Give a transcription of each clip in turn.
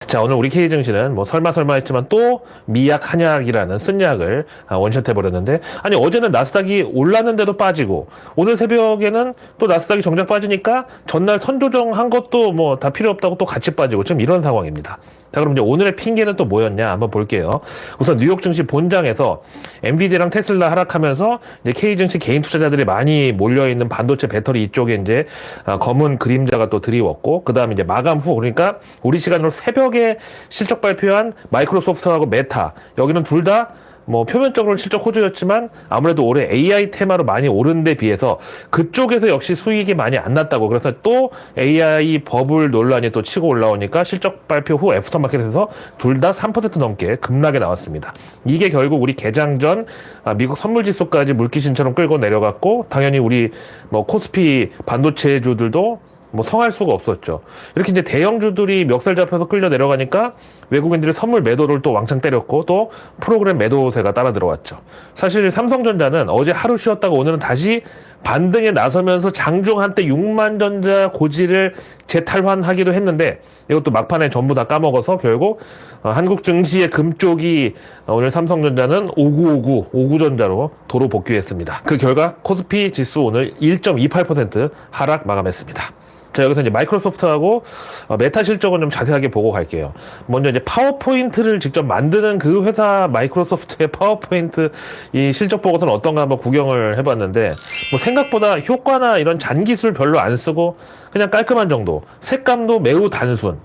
자, 오늘 우리 K증시는 뭐 설마 했지만 또 미약 한약이라는 쓴약을 원샷해버렸는데, 아니 어제는 나스닥이 올랐는데도 빠지고 오늘 새벽에는 또 나스닥이 정작 빠지니까 전날 선조정한 것도 뭐 다 필요 없다고 또 같이 빠지고 지금 이런 상황입니다. 자, 그럼 이제 오늘의 핑계는 또 뭐였냐 한번 볼게요. 우선 뉴욕 증시 본장에서 엔비디아랑 테슬라 하락하면서 이제 K증시 개인 투자자들이 많이 몰려있는 반도체 배터리 이쪽에 이제 검은 그림자가 또 드리웠고, 그 다음에 이제 마감 후, 그러니까 우리 시간으로 새벽에 실적 발표한 마이크로소프트하고 메타, 여기는 둘 다 뭐 표면적으로는 실적 호조였지만 아무래도 올해 AI 테마로 많이 오른 데 비해서 그쪽에서 역시 수익이 많이 안 났다고, 그래서 또 AI 버블 논란이 또 치고 올라오니까 실적 발표 후 애프터마켓에서 둘 다 3% 넘게 급락에 나왔습니다. 이게 결국 우리 개장 전 미국 선물지수까지 물귀신처럼 끌고 내려갔고, 당연히 우리 뭐 코스피 반도체주들도 뭐 성할 수가 없었죠. 이렇게 이제 대형주들이 멱살 잡혀서 끌려 내려가니까 외국인들이 선물 매도를 또 왕창 때렸고, 또 프로그램 매도세가 따라 들어왔죠. 사실 삼성전자는 어제 하루 쉬었다가 오늘은 다시 반등에 나서면서 장중 한때 6만 전자 고지를 재탈환하기도 했는데, 이것도 막판에 전부 다 까먹어서 결국 한국 증시의 금쪽이 오늘 삼성전자는 59전자로 도로 복귀했습니다. 그 결과 코스피 지수 오늘 1.28% 하락 마감했습니다. 자, 여기서 이제 마이크로소프트하고 메타 실적은 좀 자세하게 보고 갈게요. 먼저 이제 파워포인트를 직접 만드는 그 회사 마이크로소프트의 파워포인트 이 실적 보고서는 어떤가 한번 구경을 해봤는데, 뭐 생각보다 효과나 이런 잔기술 별로 안 쓰고 그냥 깔끔한 정도, 색감도 매우 단순.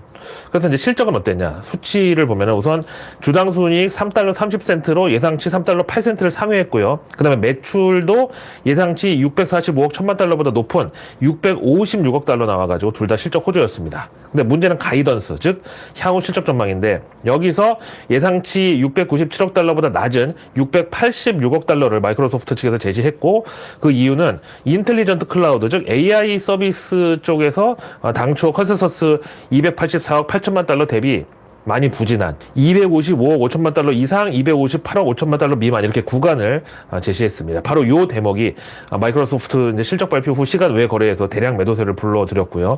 그래서 이제 실적은 어땠냐? 수치를 보면은 우선 주당 순이익 3달러 30센트로 예상치 3달러 8센트를 상회했고요. 그 다음에 매출도 예상치 645억 1천만 달러보다 높은 656억 달러 나와가지고 둘 다 실적 호조였습니다. 근데 문제는 가이던스, 즉 향후 실적 전망인데, 여기서 예상치 697억 달러보다 낮은 686억 달러를 마이크로소프트 측에서 제시했고, 그 이유는 인텔리전트 클라우드, 즉 AI 서비스 쪽에서 당초 컨센서스 284억 8천만 달러 대비 많이 부진한 255억 5천만 달러 이상, 258억 5천만 달러 미만, 이렇게 구간을 제시했습니다. 바로 요 대목이 마이크로소프트 이제 실적 발표 후 시간 외 거래에서 대량 매도세를 불러들였고요.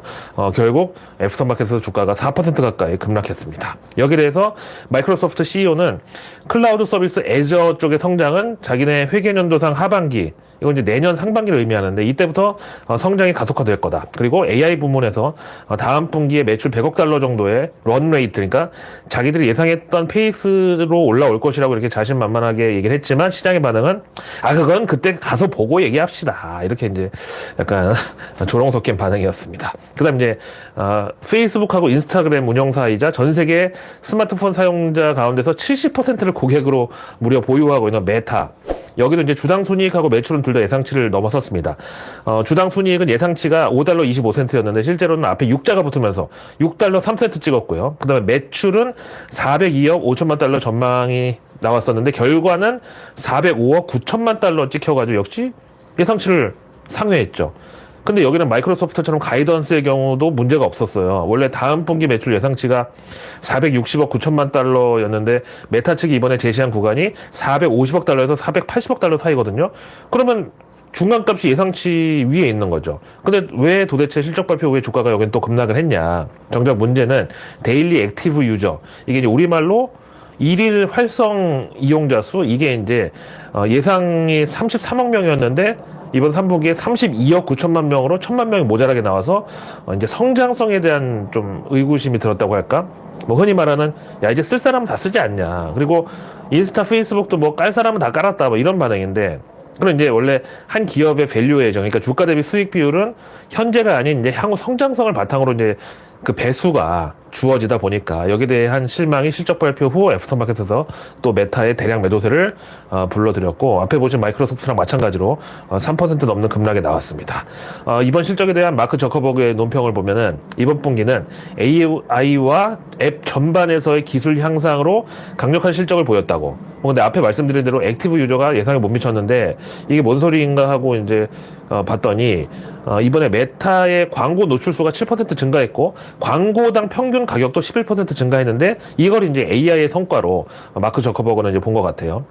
결국 애프터마켓에서 주가가 4% 가까이 급락했습니다. 여기에 대해서 마이크로소프트 CEO는 클라우드 서비스 애저 쪽의 성장은 자기네 회계연도상 하반기, 이건 이제 내년 상반기를 의미하는데, 이때부터 성장이 가속화될 거다. 그리고 AI 부문에서 다음 분기에 매출 100억 달러 정도의 런레이트, 그러니까 자기들이 예상했던 페이스로 올라올 것이라고 이렇게 자신만만하게 얘기를 했지만, 시장의 반응은 그건 그때 가서 보고 얘기합시다, 이렇게 이제 약간 조롱 섞인 반응이었습니다. 그 다음 이제 페이스북하고 인스타그램 운영사이자 전 세계 스마트폰 사용자 가운데서 70%를 고객으로 무려 보유하고 있는 메타, 여기도 이제 주당 순이익하고 매출은 둘 다 예상치를 넘어섰습니다. 주당 순이익은 예상치가 5달러 25센트였는데 실제로는 앞에 6자가 붙으면서 6달러 3센트 찍었고요. 그 다음에 매출은 402억 5천만 달러 전망이 나왔었는데 결과는 405억 9천만 달러 찍혀가지고 역시 예상치를 상회했죠. 근데 여기는 마이크로소프트처럼 가이던스의 경우도 문제가 없었어요. 원래 다음 분기 매출 예상치가 460억 9천만 달러였는데 메타 측이 이번에 제시한 구간이 450억 달러에서 480억 달러 사이거든요. 그러면 중간값이 예상치 위에 있는 거죠. 근데 왜 도대체 실적 발표 후에 주가가 여긴 또 급락을 했냐? 정작 문제는 데일리 액티브 유저, 이게 이제 우리말로 일일 활성 이용자 수, 이게 이제 예상이 33억 명이었는데 이번 3분기에 32억 9천만 명으로 1천만 명이 모자라게 나와서 이제 성장성에 대한 좀 의구심이 들었다고 할까? 뭐 흔히 말하는 야 이제 쓸 사람은 다 쓰지 않냐. 그리고 인스타, 페이스북도 뭐 깔 사람은 다 깔았다, 뭐 이런 반응인데, 그럼 이제 원래 한 기업의 밸류에이션, 그러니까 주가 대비 수익 비율은 현재가 아닌 이제 향후 성장성을 바탕으로 이제 그 배수가 주어지다 보니까 여기에 대한 실망이 실적 발표 후 애프터마켓에서 또 메타의 대량 매도세를 불러들였고, 앞에 보신 마이크로소프트랑 마찬가지로 3% 넘는 급락에 나왔습니다. 이번 실적에 대한 마크 저커버그의 논평을 보면은 이번 분기는 AI와 앱 전반에서의 기술 향상으로 강력한 실적을 보였다고. 근데 앞에 말씀드린 대로 액티브 유저가 예상에 못 미쳤는데 이게 뭔 소리인가 하고 이제 봤더니 이번에 메타의 광고 노출수가 7% 증가했고 광고당 평균 가격도 11% 증가했는데, 이걸 이제 AI의 성과로 마크 저커버그는 이제 본 것 같아요.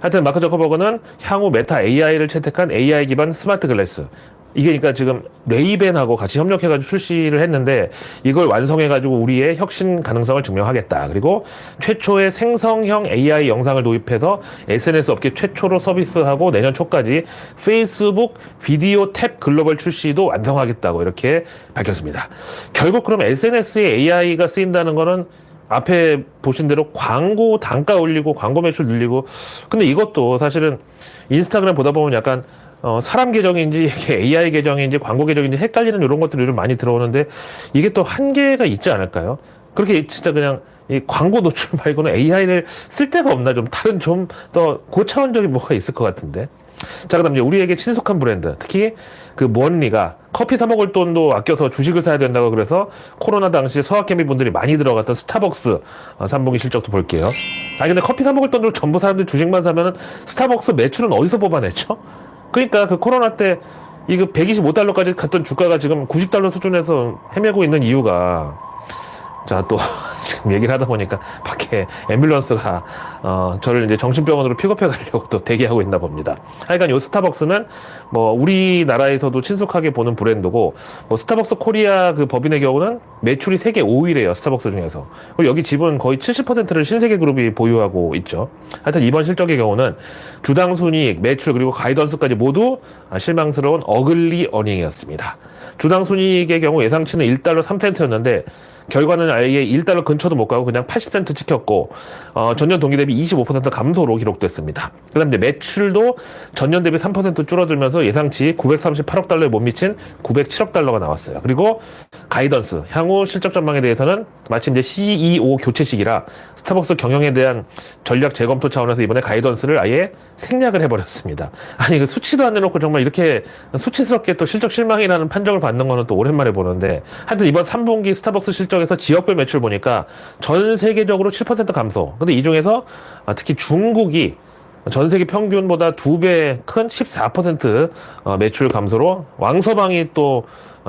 하여튼 마크 저커버그는 향후 메타 AI를 채택한 AI 기반 스마트 글래스, 이게 그러니까 지금 레이벤하고 같이 협력해가지고 출시를 했는데 이걸 완성해가지고 우리의 혁신 가능성을 증명하겠다. 그리고 최초의 생성형 AI 영상을 도입해서 SNS 업계 최초로 서비스하고 내년 초까지 페이스북 비디오 탭 글로벌 출시도 완성하겠다고 이렇게 밝혔습니다. 결국 그럼 SNS에 AI가 쓰인다는 거는 앞에 보신 대로 광고 단가 올리고 광고 매출 늘리고 근데 이것도 사실은 인스타그램 보다 보면 약간 사람 계정인지 AI 계정인지 광고 계정인지 헷갈리는 이런 것들이 요즘 많이 들어오는데 이게 또 한계가 있지 않을까요? 그렇게 진짜 그냥 이 광고 노출 말고는 AI를 쓸 데가 없나 좀 다른 좀 더 고차원적인 뭐가 있을 것 같은데. 자, 그다음 이제 우리에게 친숙한 브랜드, 특히 그 무언리가 커피 사 먹을 돈도 아껴서 주식을 사야 된다고 그래서 코로나 당시 서학개미 분들이 많이 들어갔던 스타벅스 3분기 실적도 볼게요. 아니 근데 커피 사 먹을 돈으로 전부 사람들이 주식만 사면은 스타벅스 매출은 어디서 뽑아냈죠? 그러니까 그 코로나 때 이거 125달러까지 갔던 주가가 지금 90달러 수준에서 헤매고 있는 이유가 자, 또 지금 얘기를 하다 보니까 밖에 앰뷸런스가 저를 이제 정신병원으로 픽업해 가려고 또 대기하고 있나 봅니다. 하여간 요 스타벅스는 뭐 우리나라에서도 친숙하게 보는 브랜드고 뭐 스타벅스 코리아 그 법인의 경우는 매출이 세계 5위래요. 스타벅스 중에서. 그리고 여기 지분 거의 70%를 신세계그룹이 보유하고 있죠. 하여튼 이번 실적의 경우는 주당 순이익, 매출 그리고 가이던스까지 모두 실망스러운 어글리 어닝이었습니다. 주당 순이익의 경우 예상치는 1달러 3센트였는데 결과는 아예 1달러 근처도 못 가고 그냥 80센트 찍혔고 전년 동기 대비 25% 감소로 기록됐습니다. 그 다음에 매출도 전년 대비 3% 줄어들면서 예상치 938억 달러에 못 미친 907억 달러가 나왔어요. 그리고 가이던스, 향후 실적 전망에 대해서는 마침 이제 CEO 교체 시기라 스타벅스 경영에 대한 전략 재검토 차원에서 이번에 가이던스를 아예 생략을 해버렸습니다. 아니 그 수치도 안 내놓고 정말 이렇게 수치스럽게 또 실적 실망이라는 판정을 받는 거는 또 오랜만에 보는데 하여튼 이번 3분기 스타벅스 실적에서 지역별 매출 보니까 전 세계적으로 7% 감소. 근데 이 중에서 특히 중국이 전 세계 평균보다 2배 큰 14% 매출 감소로 왕서방이 또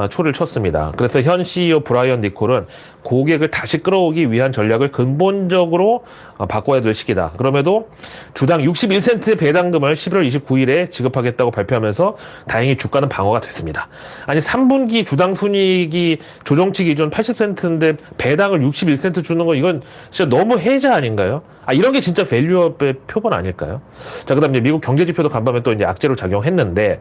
초를 쳤습니다. 그래서 현 CEO 브라이언 니콜은 고객을 다시 끌어오기 위한 전략을 근본적으로 바꿔야 될 시기다. 그럼에도 주당 61센트의 배당금을 11월 29일에 지급하겠다고 발표하면서 다행히 주가는 방어가 됐습니다. 아니 3분기 주당 순이익이 조정치 기준 80센트인데 배당을 61센트 주는 거 이건 진짜 너무 해자 아닌가요? 이런 게 진짜 밸류업의 표본 아닐까요? 자, 그 다음에 미국 경제지표도 간밤에 또 이제 악재로 작용했는데,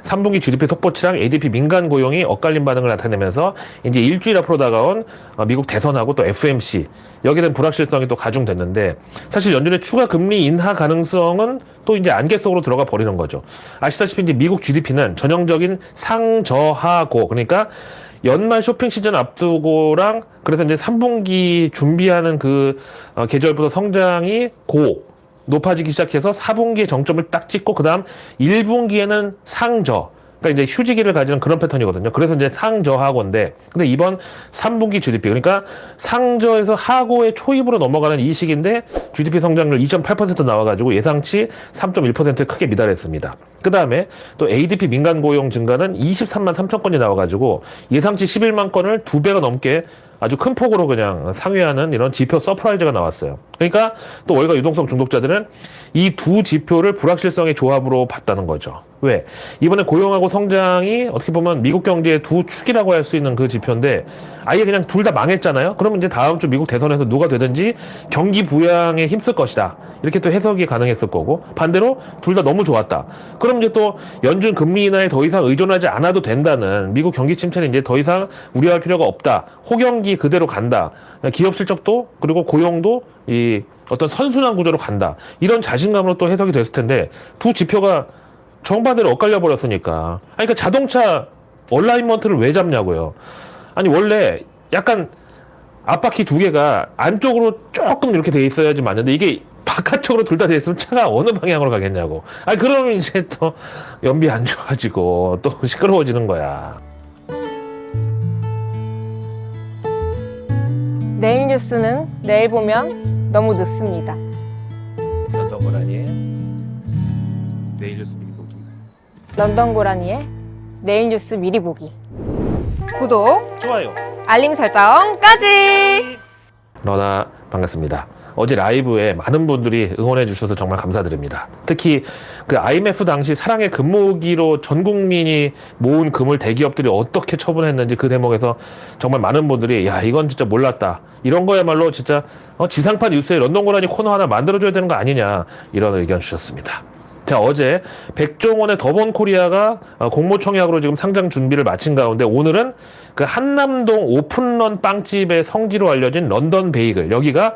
3분기 GDP 속보치랑 ADP 민간 고용이 엇갈린 반응을 나타내면서, 이제 일주일 앞으로 다가온 미국 대선하고 또 FMC, 여기에 대한 불확실성이 또 가중됐는데, 사실 연준의 추가 금리 인하 가능성은 또 이제 안개 속으로 들어가 버리는 거죠. 아시다시피 이제 미국 GDP는 전형적인 상저하고, 그러니까 연말 쇼핑 시즌 앞두고랑 그래서 이제 3분기 준비하는 그 계절부터 성장이 높아지기 시작해서 4분기에 정점을 딱 찍고 그다음 1분기에는 상저 그러니까 이제 휴지기를 가지는 그런 패턴이거든요. 그래서 이제 상저하고인데 근데 이번 3분기 GDP 그러니까 상저에서 하고의 초입으로 넘어가는 이 시기인데 GDP 성장률 2.8% 나와가지고 예상치 3.1%에 크게 미달했습니다. 그 다음에 또 ADP 민간 고용 증가는 23만 3천 건이 나와가지고 예상치 11만 건을 2배가 넘게 아주 큰 폭으로 그냥 상회하는 이런 지표 서프라이즈가 나왔어요. 그러니까 또 월가 유동성 중독자들은 이 두 지표를 불확실성의 조합으로 봤다는 거죠. 왜? 이번에 고용하고 성장이 어떻게 보면 미국 경제의 두 축이라고 할 수 있는 그 지표인데 아예 그냥 둘 다 망했잖아요. 그러면 이제 다음 주 미국 대선에서 누가 되든지 경기 부양에 힘쓸 것이다. 이렇게 또 해석이 가능했을 거고 반대로 둘 다 너무 좋았다. 그럼 이제 또 연준 금리 인하에 더 이상 의존하지 않아도 된다는 미국 경기 침체는 이제 더 이상 우려할 필요가 없다. 호경기 그대로 간다. 기업 실적도 그리고 고용도 이 어떤 선순환 구조로 간다. 이런 자신감으로 또 해석이 됐을 텐데 두 지표가 정반대로 엇갈려 버렸으니까. 그러니까 자동차 얼라이먼트를 왜 잡냐고요. 아니 원래 약간 앞바퀴 두 개가 안쪽으로 조금 이렇게 돼 있어야지 맞는데 이게 바깥쪽으로 둘 다 돼 있으면 차가 어느 방향으로 가겠냐고. 그러면 이제 또 연비 안 좋아지고 또 시끄러워지는 거야. 내일 뉴스는 내일 보면 너무 늦습니다. 런던 고라니의 내일 뉴스 미리 보기. 런던 고라니의 내일 뉴스 미리 보기. 구독, 좋아요. 알림 설정까지! 너나 반갑습니다. 어제 라이브에 많은 분들이 응원해 주셔서 정말 감사드립니다. 특히 그 IMF 당시 사랑의 금모으기로 전 국민이 모은 금을 대기업들이 어떻게 처분했는지 그 대목에서 정말 많은 분들이 야 이건 진짜 몰랐다. 이런 거야말로 진짜 지상파 뉴스에 런던 고라니 코너 하나 만들어줘야 되는 거 아니냐 이런 의견 주셨습니다. 자, 어제 백종원의 더본 코리아가 공모청약으로 지금 상장 준비를 마친 가운데 오늘은 그 한남동 오픈런 빵집의 성지로 알려진 런던 베이글 여기가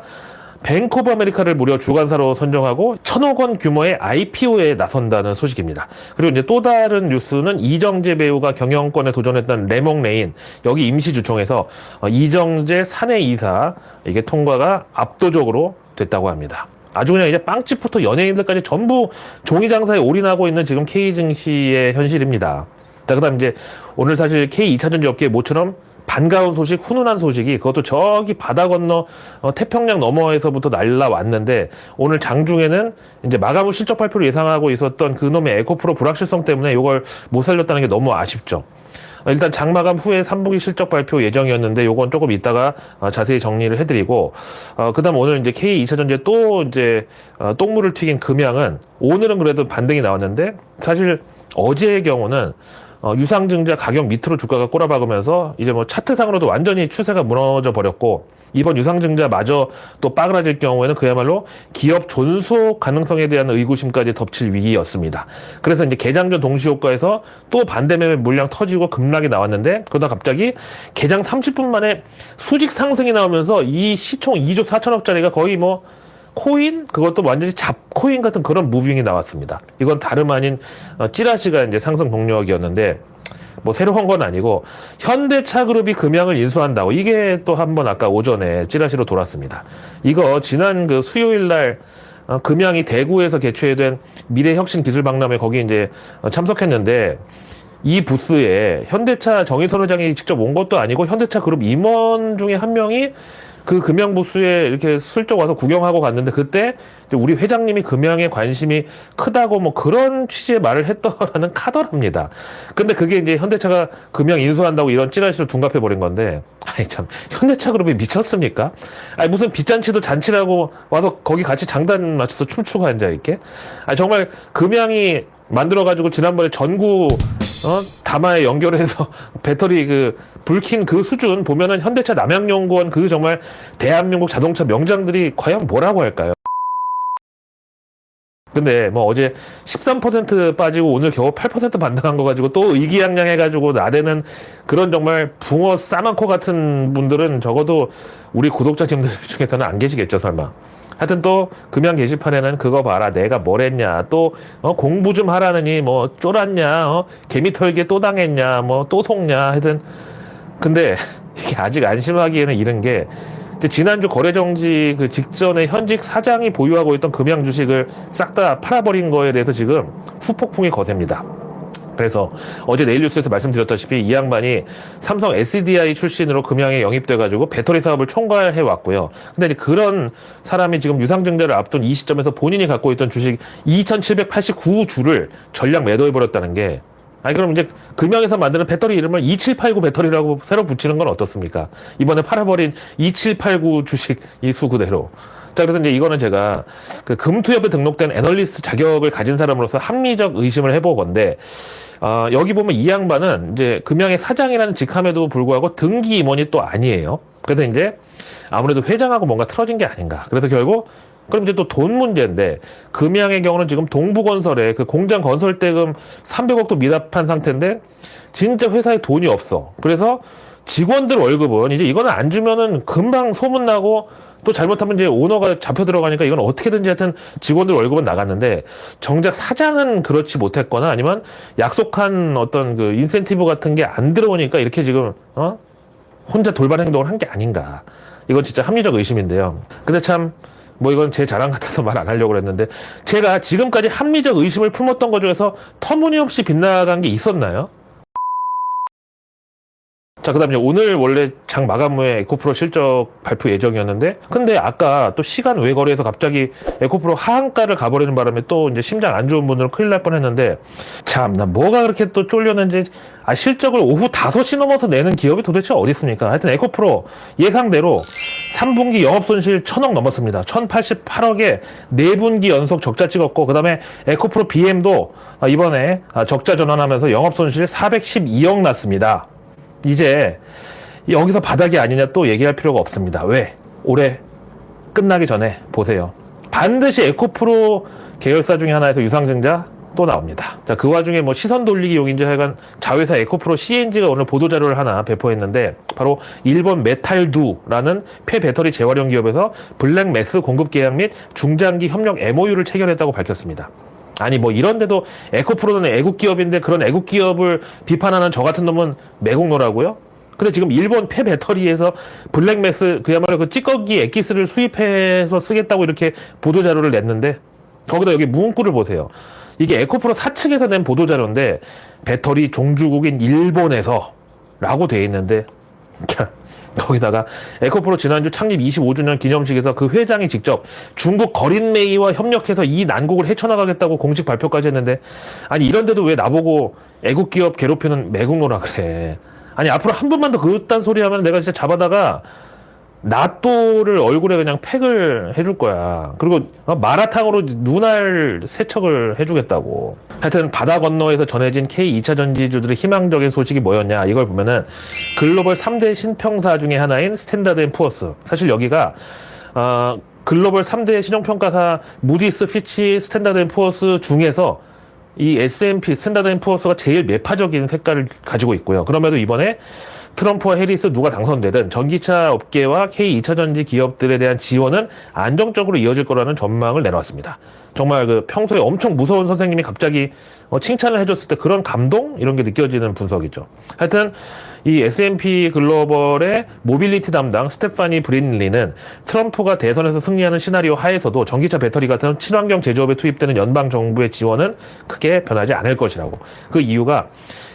뱅크 오브 아메리카를 무려 주관사로 선정하고 1,000억 원 규모의 IPO에 나선다는 소식입니다. 그리고 이제 또 다른 뉴스는 이정재 배우가 경영권에 도전했던 레몽레인 여기 임시주총에서 이정재 사내이사 이게 통과가 압도적으로 됐다고 합니다. 아주 그냥 이제 빵집부터 연예인들까지 전부 종이 장사에 올인하고 있는 지금 K 증시의 현실입니다. 자, 그다음 이제 오늘 사실 K 2차전지 업계의 모처럼 반가운 소식, 훈훈한 소식이 그것도 저기 바다 건너 태평양 너머에서부터 날라왔는데 오늘 장중에는 이제 마감 후 실적 발표를 예상하고 있었던 그놈의 에코프로 불확실성 때문에 이걸 못 살렸다는 게 너무 아쉽죠. 일단 장마감 후에 3분기 실적 발표 예정이었는데 요건 조금 이따가 자세히 정리를 해드리고 그다음 오늘 이제 K 2차전지에 또 이제 똥물을 튀긴 금양은 오늘은 그래도 반등이 나왔는데 사실 어제의 경우는 유상증자 가격 밑으로 주가가 꼬라박으면서 이제 뭐 차트상으로도 완전히 추세가 무너져 버렸고 이번 유상증자마저 또 빠그라질 경우에는 그야말로 기업 존속 가능성에 대한 의구심까지 덮칠 위기였습니다. 그래서 이제 개장전 동시효과에서 또 반대매매 물량 터지고 급락이 나왔는데 그러다 갑자기 개장 30분 만에 수직 상승이 나오면서 이 시총 2조 4천억짜리가 거의 뭐 코인? 그것도 완전히 잡코인 같은 그런 무빙이 나왔습니다. 이건 다름 아닌 찌라시가 이제 상승 동력이었는데 뭐 새로운 건 아니고 현대차그룹이 금양을 인수한다고 이게 또 한 번 아까 오전에 찌라시로 돌았습니다. 이거 지난 그 수요일 날 금양이 대구에서 개최된 미래혁신기술박람회 거기 이제 참석했는데 이 부스에 현대차 정의선 회장이 직접 온 것도 아니고 현대차그룹 임원 중에 한 명이 그 금양 부스에 이렇게 슬쩍 와서 구경하고 갔는데 그때 우리 회장님이 금양에 관심이 크다고 뭐 그런 취지의 말을 했더라는 카더랍니다. 근데 그게 이제 현대차가 금양 인수한다고 이런 찌라시를 둔갑해 버린 건데, 아이 참 현대차 그룹이 미쳤습니까? 아니 무슨 빚잔치도 잔치라고 와서 거기 같이 장단 맞춰서 춤추고 앉아 있게? 아 정말 금양이 만들어가지고 지난번에 전구 다마에 연결해서 배터리 그 불킨 그 수준 보면은 현대차 남양연구원 그 정말 대한민국 자동차 명장들이 과연 뭐라고 할까요? 근데 뭐 어제 13% 빠지고 오늘 겨우 8% 반등한 거 가지고 또 의기양양해가지고 나대는 그런 정말 붕어 싸만코 같은 분들은 적어도 우리 구독자님들 중에서는 안 계시겠죠 설마. 하여튼 또 금양 게시판에는 그거 봐라 내가 뭘 했냐 또 공부 좀 하라느니 뭐 쫄았냐 개미 털기에 또 당했냐 뭐 또 속냐 하여튼 근데 이게 아직 안심하기에는 이른 게 지난주 거래정지 그 직전에 현직 사장이 보유하고 있던 금양 주식을 싹 다 팔아버린 거에 대해서 지금 후폭풍이 거셉니다. 그래서 어제 내일뉴스에서 말씀드렸다시피 이 양반이 삼성 SDI 출신으로 금양에 영입돼가지고 배터리 사업을 총괄해 왔고요. 근데 이제 그런 사람이 지금 유상증자를 앞둔 이 시점에서 본인이 갖고 있던 주식 2,789주를 전량 매도해버렸다는 게 아니 그럼 이제 금양에서 만드는 배터리 이름을 2789 배터리라고 새로 붙이는 건 어떻습니까? 이번에 팔아버린 2789 주식 이 수 그대로. 자, 그래서 이제 이거는 제가 그 금투협에 등록된 애널리스트 자격을 가진 사람으로서 합리적 의심을 해보건데, 여기 보면 이 양반은 이제 금양의 사장이라는 직함에도 불구하고 등기 임원이 또 아니에요. 그래서 이제 아무래도 회장하고 뭔가 틀어진 게 아닌가. 그래서 결국 그럼 이제 또 돈 문제인데 금양의 경우는 지금 동부건설에 그 공장 건설대금 300억도 미납한 상태인데 진짜 회사에 돈이 없어. 그래서 직원들 월급은 이제 이거는 안 주면은 금방 소문나고 또 잘못하면 이제 오너가 잡혀 들어가니까 이건 어떻게든지 하여튼 직원들 월급은 나갔는데 정작 사장은 그렇지 못했거나 아니면 약속한 어떤 그 인센티브 같은 게 안 들어오니까 이렇게 지금 혼자 돌발 행동을 한 게 아닌가. 이건 진짜 합리적 의심인데요. 근데 참 뭐 이건 제 자랑 같아서 말 안 하려고 그랬는데 제가 지금까지 합리적 의심을 품었던 것 중에서 터무니없이 빗나간 게 있었나요? 자, 그 다음에 오늘 원래 장 마감 후에 에코프로 실적 발표 예정이었는데, 근데 아까 또 시간 외거래에서 갑자기 에코프로 하한가를 가버리는 바람에 또 이제 심장 안 좋은 분들은 큰일 날 뻔 했는데, 참, 나 뭐가 그렇게 또 쫄렸는지, 실적을 오후 5시 넘어서 내는 기업이 도대체 어디 있습니까? 하여튼 에코프로 예상대로 3분기 영업손실 1000억 넘었습니다. 1088억에 4분기 연속 적자 찍었고, 그 다음에 에코프로 BM도 이번에 적자 전환하면서 영업손실 412억 났습니다. 이제 여기서 바닥이 아니냐 또 얘기할 필요가 없습니다. 왜? 올해 끝나기 전에 보세요. 반드시 에코프로 계열사 중에 하나에서 유상증자 또 나옵니다. 자, 그 와중에 뭐 시선 돌리기용인지 하여간 자회사 에코프로 CNG가 오늘 보도자료를 하나 배포했는데, 바로 일본 메탈두라는 폐배터리 재활용 기업에서 블랙매스 공급 계약 및 중장기 협력 MOU를 체결했다고 밝혔습니다. 아니 뭐 이런데도 에코프로는 애국기업인데 그런 애국기업을 비판하는 저 같은 놈은 매국노라고요? 근데 지금 일본 폐배터리에서 블랙매스 그야말로 그 찌꺼기 액기스를 수입해서 쓰겠다고 이렇게 보도자료를 냈는데, 거기다 여기 문구를 보세요. 이게 에코프로 사측에서 낸 보도자료인데 배터리 종주국인 일본에서 라고 돼 있는데, 거기다가 에코프로 지난주 창립 25주년 기념식에서 그 회장이 직접 중국 거린메이와 협력해서 이 난국을 헤쳐나가겠다고 공식 발표까지 했는데, 아니 이런데도 왜 나보고 애국기업 괴롭히는 매국노라 그래. 아니 앞으로 한 번만 더 그딴 소리 하면 내가 진짜 잡아다가 나또를 얼굴에 그냥 팩을 해줄 거야. 그리고 마라탕으로 눈알 세척을 해주겠다고. 하여튼 바다 건너에서 전해진 K 2차 전지주들의 희망적인 소식이 뭐였냐, 이걸 보면은 글로벌 3대 신평사 중에 하나인 스탠다드앤푸어스, 사실 여기가 글로벌 3대 신용평가사 무디스, 피치, 스탠다드앤푸어스 중에서 이 S&P 스탠다드앤푸어스가 제일 매파적인 색깔을 가지고 있고요. 그럼에도 이번에 트럼프와 해리스 누가 당선되든 전기차 업계와 K 2차 전지 기업들에 대한 지원은 안정적으로 이어질 거라는 전망을 내놓았습니다. 정말 그 평소에 엄청 무서운 선생님이 갑자기 칭찬을 해줬을 때 그런 감동? 이런 게 느껴지는 분석이죠. 하여튼 이 S&P 글로벌의 모빌리티 담당 스테파니 브린리는 트럼프가 대선에서 승리하는 시나리오 하에서도 전기차 배터리 같은 친환경 제조업에 투입되는 연방 정부의 지원은 크게 변하지 않을 것이라고. 그 이유가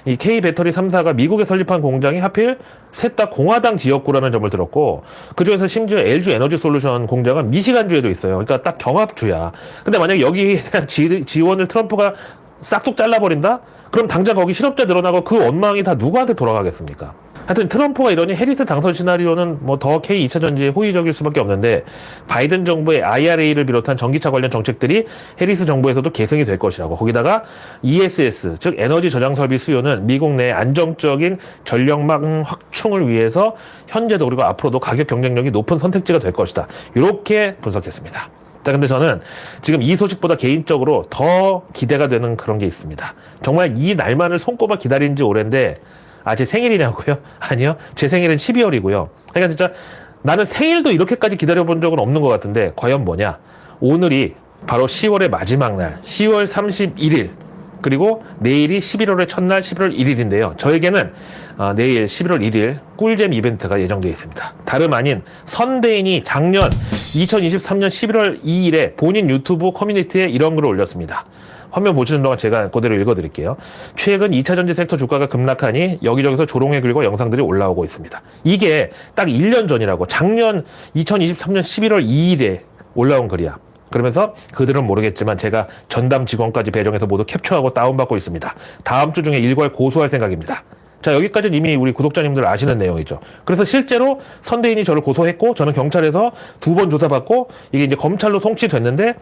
이 K 배터리 3사가 미국에 설립한 공장이 하필 셋 다 공화당 지역구라는 점을 들었고, 그중에서 심지어 LG 에너지 솔루션 공장은 미시간주에도 있어요. 그러니까 딱 경합주야. 근데 만약에 여기에 대한 지원을 트럼프가 싹둑 잘라버린다? 그럼 당장 거기 실업자 늘어나고 그 원망이 다 누구한테 돌아가겠습니까? 하여튼 트럼프가 이러니 해리스 당선 시나리오는 뭐 더 K 2차 전지에 호의적일 수밖에 없는데, 바이든 정부의 IRA를 비롯한 전기차 관련 정책들이 해리스 정부에서도 계승이 될 것이라고. 거기다가 ESS, 즉 에너지 저장 설비 수요는 미국 내 안정적인 전력망 확충을 위해서 현재도 그리고 앞으로도 가격 경쟁력이 높은 선택지가 될 것이다. 이렇게 분석했습니다. 자, 근데 저는 지금 이 소식보다 개인적으로 더 기대가 되는 그런 게 있습니다. 정말 이 날만을 손꼽아 기다린 지 오랜데, 제 생일이냐고요? 아니요. 제 생일은 12월이고요. 그러니까 진짜 나는 생일도 이렇게까지 기다려본 적은 없는 것 같은데, 과연 뭐냐? 오늘이 바로 10월의 마지막 날, 10월 31일. 그리고 내일이 11월의 첫날, 11월 1일인데요. 저에게는 내일 11월 1일 꿀잼 이벤트가 예정되어 있습니다. 다름 아닌 선대인이 작년 2023년 11월 2일에 본인 유튜브 커뮤니티에 이런 글을 올렸습니다. 화면 보시는 동안 제가 그대로 읽어드릴게요. 최근 2차 전지 섹터 주가가 급락하니 여기저기서 조롱의 글과 영상들이 올라오고 있습니다. 이게 딱 1년 전이라고. 작년 2023년 11월 2일에 올라온 글이야. 그러면서 그들은 모르겠지만 제가 전담 직원까지 배정해서 모두 캡처하고 다운받고 있습니다. 다음 주 중에 일괄 고소할 생각입니다. 자, 여기까지는 이미 우리 구독자님들 아시는 내용이죠. 그래서 실제로 선대인이 저를 고소했고, 저는 경찰에서 2번 조사받고, 이게 이제 검찰로 송치됐는데,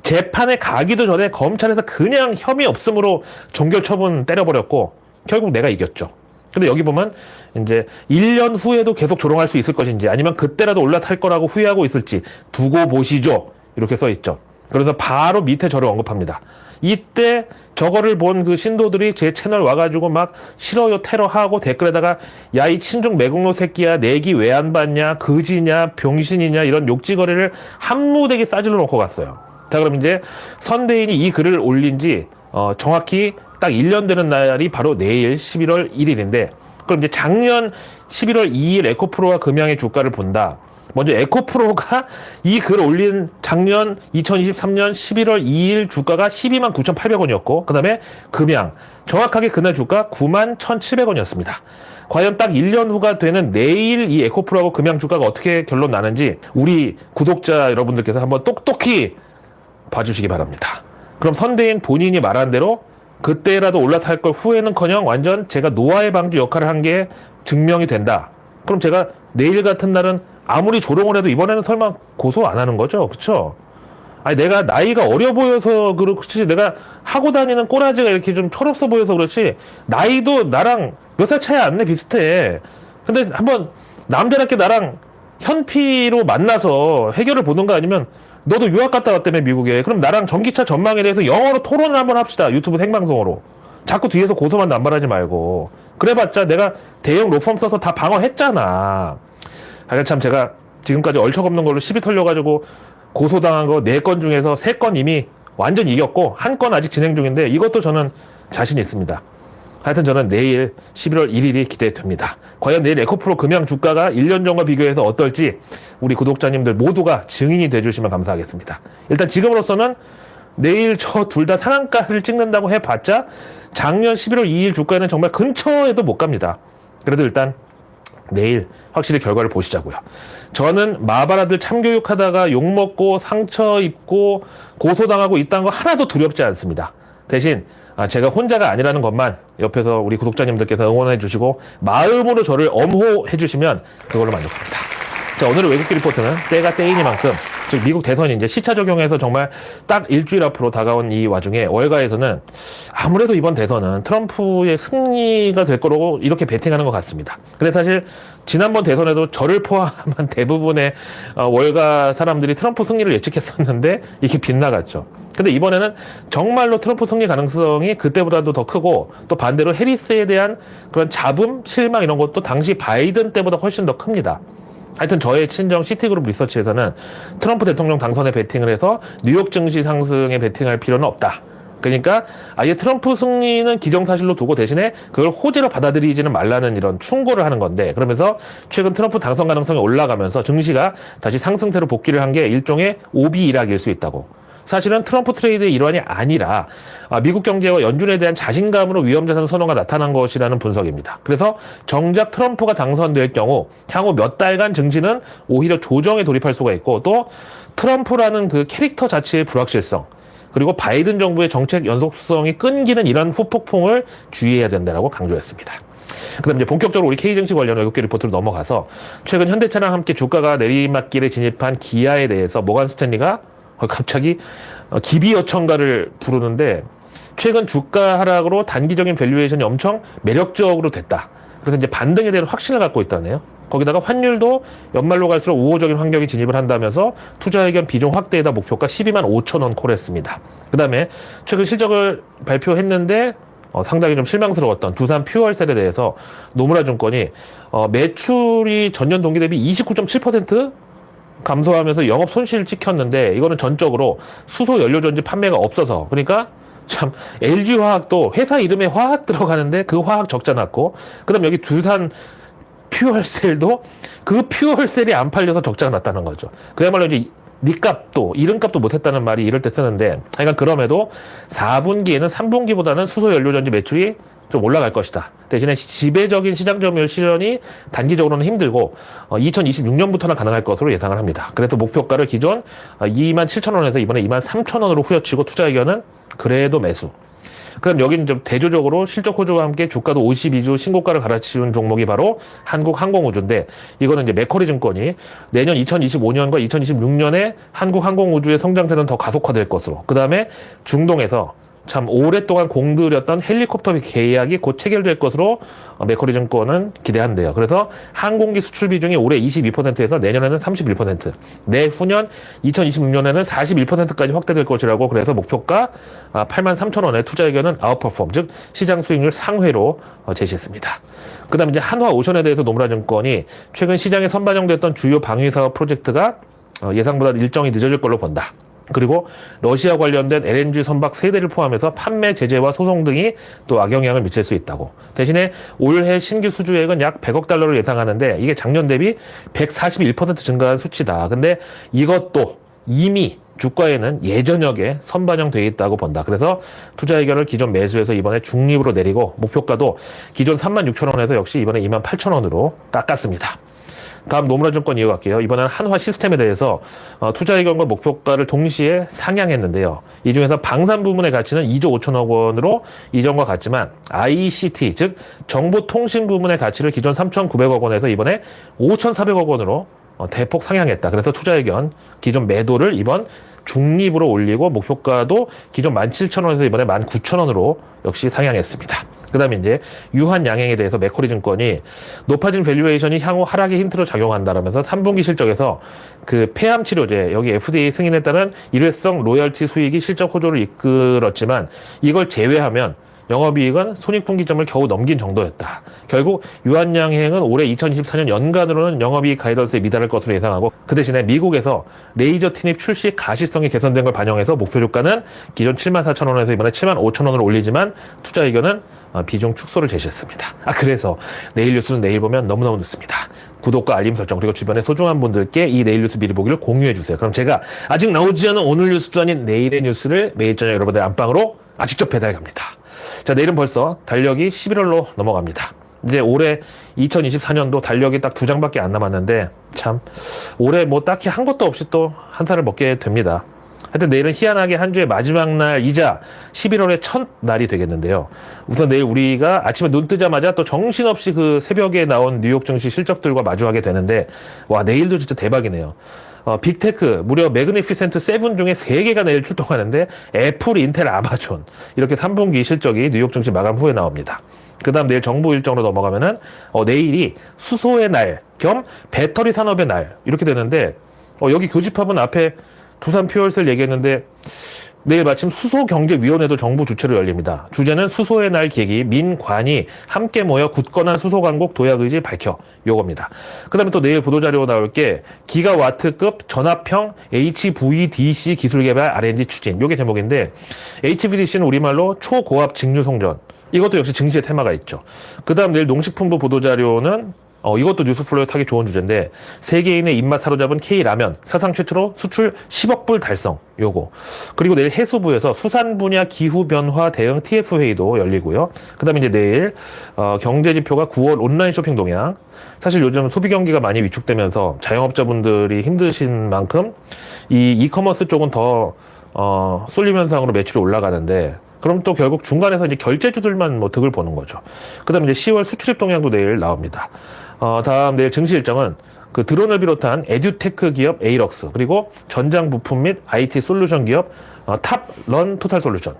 재판에 가기도 전에 검찰에서 그냥 혐의 없음으로 종결 처분 때려버렸고, 결국 내가 이겼죠. 근데 여기 보면 이제 1년 후에도 계속 조롱할 수 있을 것인지, 아니면 그때라도 올라탈 거라고 후회하고 있을지 두고 보시죠. 이렇게 써 있죠. 그래서 바로 밑에 저를 언급합니다. 이때 저거를 본 그 신도들이 제 채널 와가지고 막 싫어요 테러하고 댓글에다가 야, 이 친중 매국노 새끼야, 내기 왜 안 받냐, 거지냐, 병신이냐, 이런 욕지거리를 한무대게 싸질러 놓고 갔어요. 자, 그럼 이제 선대인이 이 글을 올린 지 정확히 딱 1년 되는 날이 바로 내일 11월 1일인데, 그럼 이제 작년 11월 2일 에코프로와 금양의 주가를 본다. 먼저 에코프로가 이 글 올린 작년 2023년 11월 2일 주가가 12만 9,800원이었고 그 다음에 금양 정확하게 그날 주가 9만 1,700원이었습니다. 과연 딱 1년 후가 되는 내일 이 에코프로하고 금양 주가가 어떻게 결론 나는지 우리 구독자 여러분들께서 한번 똑똑히 봐주시기 바랍니다. 그럼 선대인 본인이 말한 대로 그때라도 올라탈 걸 후회는커녕 완전 제가 노아의 방주 역할을 한 게 증명이 된다. 그럼 제가 내일 같은 날은 아무리 조롱을 해도 이번에는 설마 고소 안 하는 거죠? 그쵸? 아니, 내가 나이가 어려 보여서 그렇지, 내가 하고 다니는 꼬라지가 이렇게 좀 철없어 보여서 그렇지, 나이도 나랑 몇 살 차이 안 내, 비슷해. 근데 한번 남자답게 나랑 현피로 만나서 해결을 보든가 아니면 너도 유학 갔다 왔다며, 미국에. 그럼 나랑 전기차 전망에 대해서 영어로 토론을 한번 합시다. 유튜브 생방송으로. 자꾸 뒤에서 고소만 남발하지 말고. 그래봤자 내가 대형 로펌 써서 다 방어했잖아. 아, 참 제가 지금까지 얼척없는 걸로 시비 털려가지고 고소당한 거 4건 중에서 3건 이미 완전 이겼고 1건 아직 진행 중인데 이것도 저는 자신 있습니다. 하여튼 저는 내일 11월 1일이 기대됩니다. 과연 내일 에코프로 금양 주가가 1년 전과 비교해서 어떨지 우리 구독자님들 모두가 증인이 돼주시면 감사하겠습니다. 일단 지금으로서는 내일 저 둘 다 상한가를 찍는다고 해봤자 작년 11월 2일 주가에는 정말 근처에도 못 갑니다. 그래도 일단 내일 확실히 결과를 보시자고요. 저는 마바라들 참교육하다가 욕먹고 상처 입고 고소당하고 있다는 거 하나도 두렵지 않습니다. 대신 제가 혼자가 아니라는 것만 옆에서 우리 구독자님들께서 응원해 주시고 마음으로 저를 엄호해 주시면 그걸로 만족합니다. 자, 오늘의 외국기 리포트는 때가 때이니만큼, 즉 미국 대선이 이제 시차 적용해서 정말 딱 일주일 앞으로 다가온 이 와중에 월가에서는 아무래도 이번 대선은 트럼프의 승리가 될 거라고 이렇게 베팅하는 것 같습니다. 근데 사실 지난번 대선에도 저를 포함한 대부분의 월가 사람들이 트럼프 승리를 예측했었는데 이게 빗나갔죠. 근데 이번에는 정말로 트럼프 승리 가능성이 그때보다도 더 크고, 또 반대로 해리스에 대한 그런 잡음, 실망 이런 것도 당시 바이든 때보다 훨씬 더 큽니다. 하여튼 저의 친정 시티그룹 리서치에서는 트럼프 대통령 당선에 베팅을 해서 뉴욕 증시 상승에 베팅할 필요는 없다. 그러니까 아예 트럼프 승리는 기정사실로 두고 대신에 그걸 호재로 받아들이지는 말라는 이런 충고를 하는 건데, 그러면서 최근 트럼프 당선 가능성이 올라가면서 증시가 다시 상승세로 복귀를 한 게 일종의 오비 일학일 수 있다고. 사실은 트럼프 트레이드의 일환이 아니라 미국 경제와 연준에 대한 자신감으로 위험자산 선호가 나타난 것이라는 분석입니다. 그래서 정작 트럼프가 당선될 경우 향후 몇 달간 증시는 오히려 조정에 돌입할 수가 있고, 또 트럼프라는 그 캐릭터 자체의 불확실성, 그리고 바이든 정부의 정책 연속성이 끊기는 이런 후폭풍을 주의해야 된다고 강조했습니다. 그다음 이제 본격적으로 우리 K증시 관련 외국계 리포트로 넘어가서 최근 현대차랑 함께 주가가 내리막길에 진입한 기아에 대해서 모건 스탠리가 갑자기 기비어천가를 부르는데, 최근 주가 하락으로 단기적인 밸류에이션이 엄청 매력적으로 됐다. 그래서 이제 반등에 대한 확신을 갖고 있다네요. 거기다가 환율도 연말로 갈수록 우호적인 환경이 진입을 한다면서 투자 의견 비중 확대에다 목표가 12만 5천 원 콜했습니다. 그 다음에 최근 실적을 발표했는데 상당히 좀 실망스러웠던 두산 퓨얼셀에 대해서 노무라 증권이 매출이 전년 동기 대비 29.7% 감소하면서 영업 손실을 찍혔는데, 이거는 전적으로 수소 연료전지 판매가 없어서, 그러니까 참 LG화학도 회사 이름에 화학 들어가는데 그 화학 적자 났고, 그다음 여기 두산 퓨얼셀도 그 퓨얼셀이 안 팔려서 적자가 났다는 거죠. 그야말로 이제 니값도 이름값도 못했다는 말이 이럴 때 쓰는데, 하여간 그럼에도 4분기에는 3분기보다는 수소 연료전지 매출이 좀 올라갈 것이다. 대신에 지배적인 시장 점유율 실현이 단기적으로는 힘들고 2026년부터는 가능할 것으로 예상을 합니다. 그래서 목표가를 기존 27,000원에서 이번에 23,000원으로 후려치고 투자 의견은 그래도 매수. 그럼 여기는 좀 대조적으로 실적 호조와 함께 주가도 52주 신고가를 갈아치운 종목이 바로 한국항공우주인데, 이거는 이제 맥쿼리 증권이 내년 2025년과 2026년에 한국항공우주의 성장세는 더 가속화될 것으로, 그 다음에 중동에서 참 오랫동안 공들였던 헬리콥터 계약이 곧 체결될 것으로 맥쿼리 증권은 기대한대요. 그래서 항공기 수출 비중이 올해 22%에서 내년에는 31%, 내후년 2026년에는 41%까지 확대될 것이라고, 그래서 목표가 83,000원에 투자 의견은 아웃퍼폼, 즉 시장 수익률 상회로 제시했습니다. 그 다음에 이제 한화오션에 대해서 노무라 증권이 최근 시장에 선반영됐던 주요 방위사업 프로젝트가 예상보다 일정이 늦어질 걸로 본다. 그리고 러시아 관련된 LNG 선박 3대를 포함해서 판매 제재와 소송 등이 또 악영향을 미칠 수 있다고. 대신에 올해 신규 수주액은 약 100억 달러를 예상하는데 이게 작년 대비 141% 증가한 수치다. 근데 이것도 이미 주가에는 예전역에 선반영돼 있다고 본다. 그래서 투자 의견을 기존 매수해서 이번에 중립으로 내리고 목표가도 기존 36,000원에서 역시 이번에 28,000원으로 깎았습니다. 다음 노무라증권 이어갈게요. 이번에는 한화 시스템에 대해서 투자 의견과 목표가를 동시에 상향했는데요. 이 중에서 방산 부문의 가치는 2조 5천억 원으로 이전과 같지만 ICT 즉 정보통신 부문의 가치를 기존 3,900억 원에서 이번에 5,400억 원으로 대폭 상향했다. 그래서 투자 의견 기존 매도를 이번 중립으로 올리고 목표가도 기존 17,000원에서 이번에 19,000원으로 역시 상향했습니다. 그 다음에 이제 유한 양행에 대해서 맥쿼리 증권이 높아진 밸류에이션이 향후 하락의 힌트로 작용한다라면서 3분기 실적에서 그 폐암 치료제 여기 FDA 승인에 따른 일회성 로열티 수익이 실적 호조를 이끌었지만 이걸 제외하면 영업이익은 손익분기점을 겨우 넘긴 정도였다. 결국 유한양행은 올해 2024년 연간으로는 영업이익 가이던스에 미달할 것으로 예상하고 그 대신에 미국에서 레이저 티닙 출시 가시성이 개선된 걸 반영해서 목표 주가는 기존 74,000원에서 이번에 75,000원으로 올리지만 투자 의견은 비중 축소를 제시했습니다. 그래서 내일 뉴스는 내일 보면 너무너무 늦습니다. 구독과 알림 설정 그리고 주변의 소중한 분들께 이 내일 뉴스 미리 보기를 공유해 주세요. 그럼 제가 아직 나오지 않은 오늘 뉴스도 아닌 내일의 뉴스를 매일 저녁 여러분들 안방으로 직접 배달 갑니다. 자, 내일은 벌써 달력이 11월로 넘어갑니다. 이제 올해 2024년도 달력이 딱 2장밖에 안 남았는데 참 올해 뭐 딱히 한 것도 없이 또 한 살을 먹게 됩니다. 하여튼 내일은 희한하게 한 주의 마지막 날이자 11월의 첫 날이 되겠는데요. 우선 내일 우리가 아침에 눈 뜨자마자 또 정신없이 그 새벽에 나온 뉴욕 증시 실적들과 마주하게 되는데 와 내일도 진짜 대박이네요. 빅테크 무려 매그니피센트 7 중에 3개가 내일 출동하는데 애플, 인텔, 아마존 이렇게 3분기 실적이 뉴욕 증시 마감 후에 나옵니다. 그 다음 내일 정부 일정으로 넘어가면은 내일이 수소의 날 겸 배터리 산업의 날 이렇게 되는데 여기 교집합은 앞에 두산 퓨얼셀 얘기했는데 내일 마침 수소경제위원회도 정부 주최로 열립니다. 주제는 수소의 날 계기 민관이 함께 모여 굳건한 수소강국 도약 의지 밝혀 요겁니다. 그 다음에 또 내일 보도자료 나올 게 기가와트급 전압형 HVDC 기술개발 R&D 추진 요게 제목인데 HVDC는 우리말로 초고압 직류송전 이것도 역시 증시의 테마가 있죠. 그 다음 내일 농식품부 보도자료는 이것도 뉴스플로에 타기 좋은 주제인데 세계인의 입맛 사로잡은 K라면 사상 최초로 수출 10억 불 달성 요거 그리고 내일 해수부에서 수산 분야 기후변화 대응 TF회의도 열리고요. 그 다음에 이제 내일 경제지표가 9월 온라인 쇼핑 동향 사실 요즘 소비 경기가 많이 위축되면서 자영업자분들이 힘드신 만큼 이 이커머스 쪽은 더 쏠림 현상으로 매출이 올라가는데 그럼 또 결국 중간에서 이제 결제주들만 뭐 득을 보는 거죠. 그 다음에 이제 10월 수출입 동향도 내일 나옵니다. 다음 내일 증시 일정은 그 드론을 비롯한 에듀테크 기업 에이럭스 그리고 전장 부품 및 IT 솔루션 기업 탑런 토탈 솔루션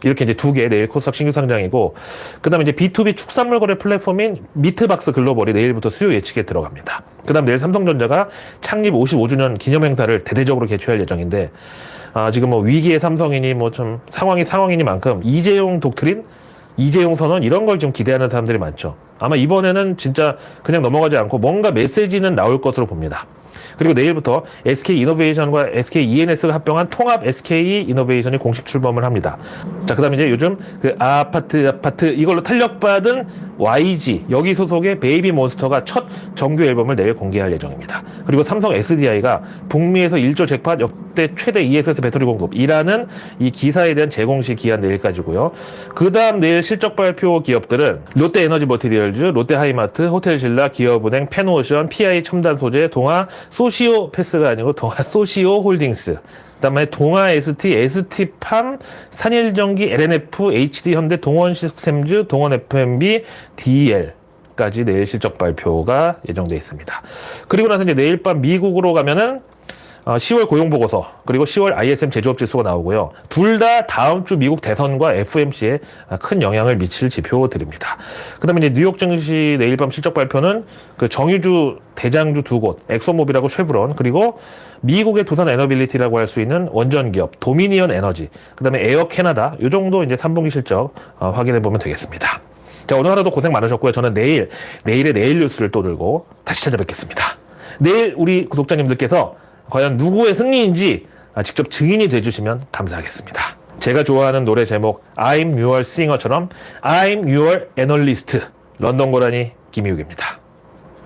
이렇게 이제 2개 내일 코스닥 신규 상장이고 그 다음에 이제 B2B 축산물 거래 플랫폼인 미트박스 글로벌이 내일부터 수요 예측에 들어갑니다. 그 다음 내일 삼성전자가 창립 55주년 기념 행사를 대대적으로 개최할 예정인데 지금 뭐 위기의 삼성이니 뭐 좀 상황이니만큼 이재용 독트린, 이재용 선언 이런 걸 좀 기대하는 사람들이 많죠. 아마 이번에는 진짜 그냥 넘어가지 않고 뭔가 메시지는 나올 것으로 봅니다. 그리고 내일부터 SK 이노베이션과 SK ENS가 합병한 통합 SK 이노베이션이 공식 출범을 합니다. 자, 그 다음에 이제 요즘 그 아파트 이걸로 탄력받은 YG 여기 소속의 베이비 몬스터가 첫 정규 앨범을 내일 공개할 예정입니다. 그리고 삼성 SDI가 북미에서 1조 잭팟 역대 최대 ESS 배터리 공급이라는 이 기사에 대한 재공시 기한 내일까지고요. 그 다음 내일 실적 발표 기업들은 롯데에너지 머티리얼즈, 롯데하이마트, 호텔신라, 기업은행, 펜오션, PI 첨단 소재, 동아 소시오 패스가 아니고 동아 소시오 홀딩스 그다음에 동아 ST, ST팜, 산일전기, LNF, HD 현대, 동원 시스템즈, 동원 F&B, DL까지 내일 실적 발표가 예정돼 있습니다. 그리고 나서 이제 내일 밤 미국으로 가면은 10월 고용보고서 그리고 10월 ISM 제조업지수가 나오고요. 둘 다 다음 주 미국 대선과 FOMC에 큰 영향을 미칠 지표들입니다. 그 다음에 이제 뉴욕 증시 내일 밤 실적 발표는 그 정유주 대장주 2곳 엑소모빌하고 쉐브론 그리고 미국의 두산 에너빌리티라고 할 수 있는 원전 기업 도미니언 에너지 그 다음에 에어 캐나다 요 정도 이제 3분기 실적 확인해 보면 되겠습니다. 자, 오늘 하루도 고생 많으셨고요. 저는 내일의 내일 뉴스를 또 들고 다시 찾아뵙겠습니다. 내일 우리 구독자님들께서 과연 누구의 승리인지 직접 증인이 돼주시면 감사하겠습니다. 제가 좋아하는 노래 제목 I'm Your Singer처럼 I'm Your Analyst 런던 고라니 김희욱입니다.